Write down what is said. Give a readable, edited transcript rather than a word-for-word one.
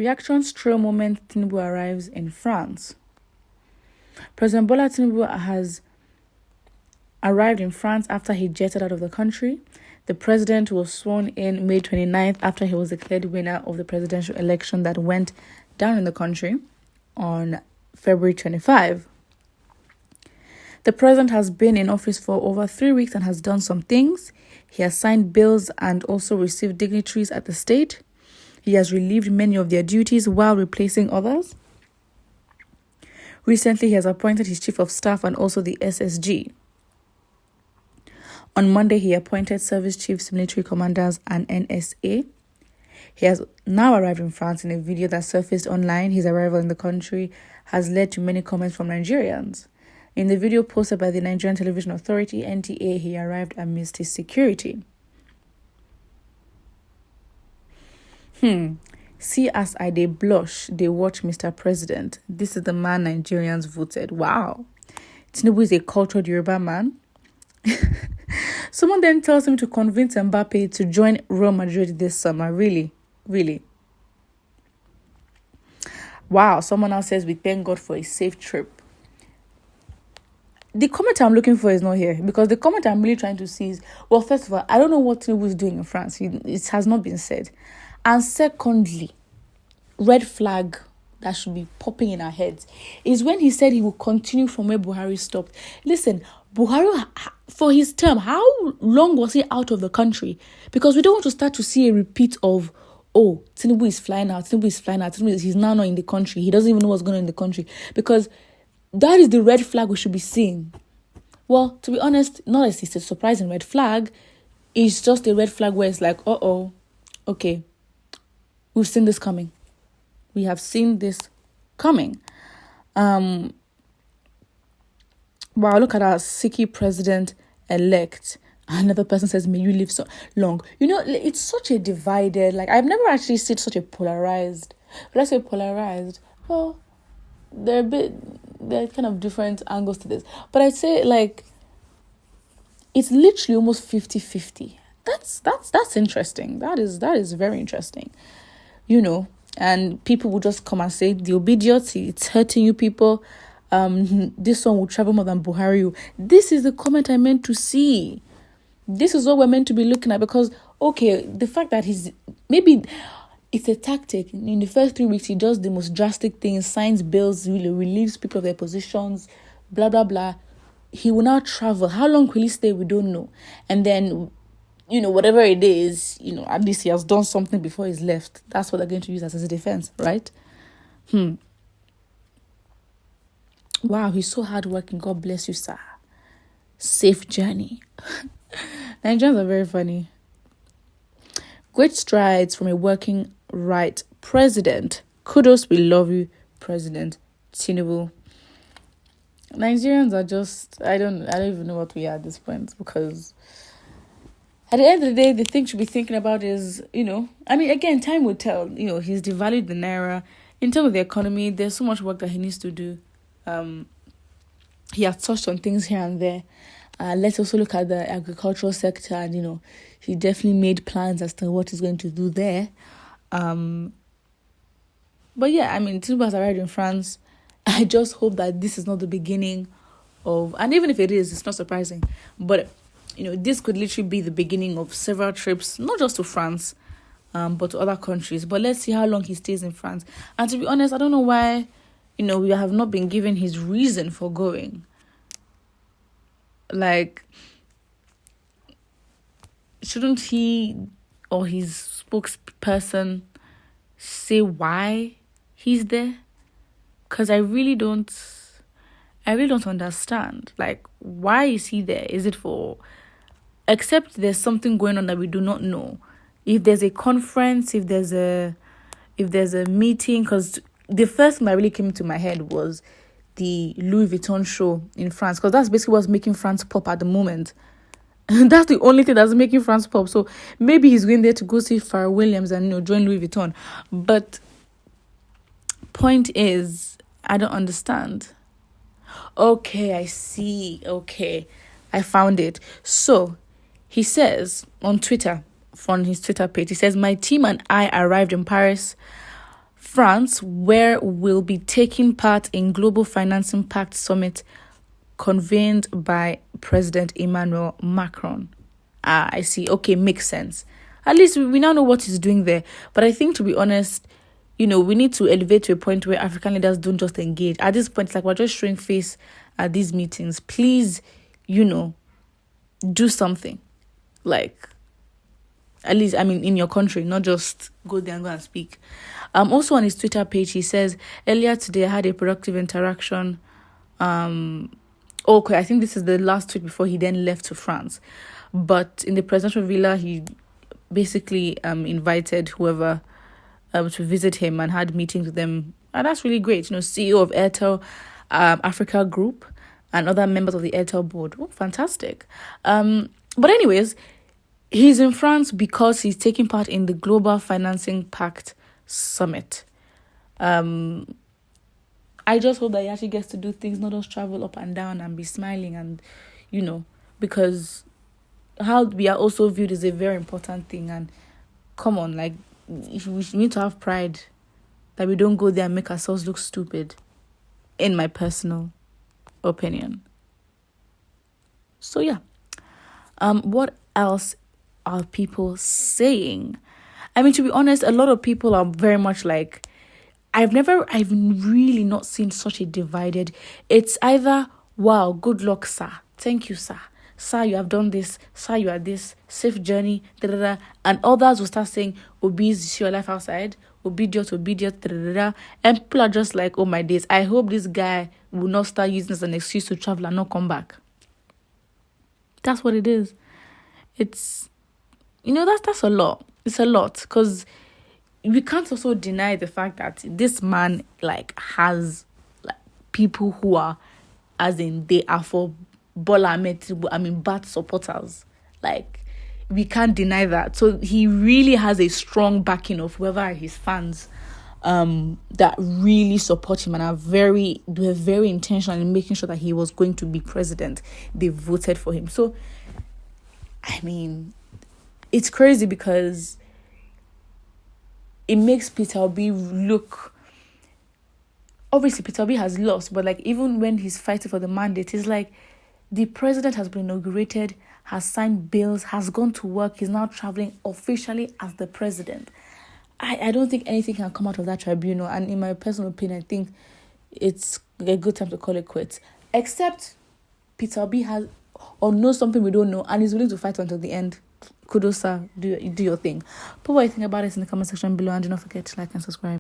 Reactions throw moment Tinubu arrives in France. President Bola Tinubu has arrived in France after he jetted out of the country. The president was sworn in May 29th after he was declared winner of the presidential election that went down in the country on February 25. The president has been in office for over 3 weeks and has done some things. He has signed bills and also received dignitaries at the state. He has relieved many of their duties while replacing others. Recently, he has appointed his chief of staff and also the SSG. On Monday, he appointed service chiefs, military commanders, and NSA. He has now arrived in France. In a video that surfaced online, his arrival in the country has led to many comments from Nigerians. In the video posted by the Nigerian Television Authority, NTA, he arrived amidst his security. See as I dey blush, they watch Mr. President. This is the man Nigerians voted. Wow. Tinubu is a cultured Yoruba man. Someone then tells him to convince Mbappe to join Real Madrid this summer. Really? Really? Wow. Someone else says we thank God for a safe trip. The comment I'm looking for is not here, because the comment I'm really trying to see is, well, first of all, I don't know what Tinubu is doing in France. It has not been said. And secondly, red flag that should be popping in our heads is when he said he will continue from where Buhari stopped. Listen, Buhari, for his term, how long was he out of the country? Because we don't want to start to see a repeat of, oh, Tinubu is flying out, he's now not in the country. He doesn't even know what's going on in the country. Because that is the red flag we should be seeing. Well, to be honest, not as it's a surprising red flag. It's just a red flag where it's like, okay, we've seen this coming. We have seen this coming. Wow, look at our sicky president-elect. Another person says, may you live so long. You know, it's such a divided, like, I've never actually seen such a polarized, well, there are kind of different angles to this. But I'd say, like, it's literally almost 50-50. That's interesting. That is very interesting. You know, and people will just come and say, the obedience, it's hurting you people. This one will travel more than Buhari. This is the comment I meant to see. This is what we're meant to be looking at, because, okay, the fact that maybe it's a tactic. In the first 3 weeks, he does the most drastic things, signs bills, really relieves people of their positions, blah, blah, blah. He will now travel. How long will he stay? We don't know. And then, you know, whatever it is, you know, at least he has done something before he's left. That's what they're going to use as a defense, right? Wow, he's so hardworking. God bless you, sir. Safe journey. Nigerians are very funny. Great strides from a working right president. Kudos, we love you, President Tinubu. Nigerians are just, I don't even know what we are at this point, because at the end of the day, the thing to be thinking about is, you know, I mean, again, time will tell. You know, he's devalued the naira. In terms of the economy, there's so much work that he needs to do. He has touched on things here and there. Let's also look at the agricultural sector, and, you know, he definitely made plans as to what he's going to do there. But yeah, I mean, Tinubu has arrived in France. I just hope that this is not the beginning of, and even if it is, it's not surprising. But, you know, this could literally be the beginning of several trips, not just to France, but to other countries. But let's see how long he stays in France. And to be honest, I don't know why, you know, we have not been given his reason for going. Like, shouldn't he or his spokesperson say why he's there? Because I really don't understand. Like, why is he there? Is it for, except there's something going on that we do not know. If there's a conference, if there's a meeting, because the first thing that really came to my head was the Louis Vuitton show in France, because that's basically what's making France pop at the moment. That's the only thing that's making France pop. So maybe he's going there to go see Pharrell Williams and, you know, join Louis Vuitton. But point is, I don't understand. Okay, I see. Okay, I found it. So he says on Twitter, from his Twitter page, he says, my team and I arrived in Paris France, where will be taking part in Global Financing Pact Summit convened by President Emmanuel Macron. I see. Okay, makes sense. At least we now know what he's doing there. But I think, to be honest, we need to elevate to a point where African leaders don't just engage. At this point, it's like we're just showing face at these meetings. Please, do something. Like, at least, in your country, not just go there and go and speak. Also on his Twitter page, he says, earlier today I had a productive interaction. Okay, I think this is the last tweet before he then left to France. But in the presidential villa, he basically invited whoever to visit him and had meetings with them. And that's really great. CEO of Airtel Africa Group and other members of the Airtel board. Oh, fantastic. But anyways, he's in France because he's taking part in the Global Financing Pact Summit. I just hope that he actually gets to do things, not just travel up and down and be smiling and, because how we are also viewed is a very important thing. And come on, like, we need to have pride that we don't go there and make ourselves look stupid, in my personal opinion. So yeah. What else are people saying? To be honest, a lot of people are very much like, I've really not seen such a divided. It's either, wow, good luck, sir. Thank you, sir. Sir, you have done this. Sir, you are this. Safe journey. Da, da, da. And others will start saying, Obi, is your life outside? Obedient. Da, da, da. And people are just like, oh my days, I hope this guy will not start using this as an excuse to travel and not come back. That's what it is. It's, that's a lot. It's a lot, because we can't also deny the fact that this man, has, people who are, as in, they are for Bola Ahmed Tinubu, bad supporters. We can't deny that. So he really has a strong backing of whoever are his fans that really support him and were very intentional in making sure that he was going to be president. They voted for him. So, it's crazy because it makes Peter Obi look... Obviously, Peter Obi has lost, but even when he's fighting for the mandate, it's like the president has been inaugurated, has signed bills, has gone to work, he's now traveling officially as the president. I don't think anything can come out of that tribunal, and in my personal opinion, I think it's a good time to call it quits. Except Peter Obi has or knows something we don't know and is willing to fight until the end. Kudos, sir. Do your thing. Put what you think about it in the comment section below, and do not forget to like and subscribe.